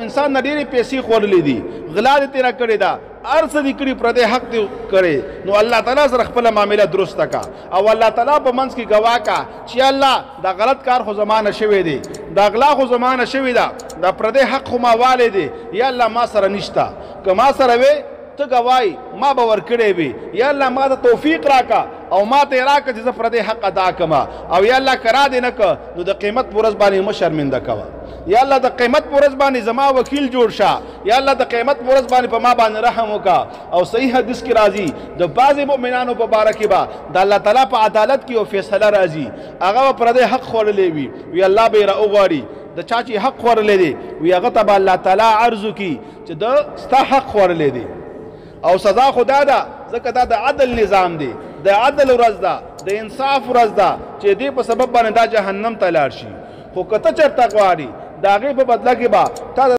انسان نه ډېرې پیسې خوړلې دي، غلا دې تېره کړې ده، هر څه دې کړي، پردی حق دې کړی، نو الله تعالی سره خپله معامله درسته کا او الله تعالی په منځ کې ګواه کا چې الله دا غلط کار خو زما نه شوی دی، دا غلا خو زما نه شوې ده، دا پردی حق خو ما والی دی، یا الله ما سره نشته، که ما سره وې ته ګوایي ما به ورکړی وي، یا الله ما ته توفیق راکړه او ما ته یې راکړه چې زه پردی حق ادا کړم، او یا الله که را دې نه کړه نو د قیمت په ورځ باندې مه شرمنده کوه، یا الله د قیمت په ورځ باندې زما وکیل جوړ شه، یا الله د قیمت په ورځ باندې په ما باندې رحم وکړه. او صحیح حدیث کې راځي د بعضې مؤمنانو په باره کې به د الله تعالی په عدالت کې یو فیصله راځي، هغه به پردی حق خوړلی وي الله به یې راوغواړي، د چا چې حق خوړلی دی وي هغه ته به الله تعالی عرض وکړي چې د ستا حق خوړلی دی، او سزا خو دا ده ځکه دا د عدل نظام دی، د عدل ورځ ده، د انصاف ورځ ده چې دې په سبب باندې دا جهنم ته لاړ شي. خو که ته چېرته غواړې د هغې په بدله کې به تا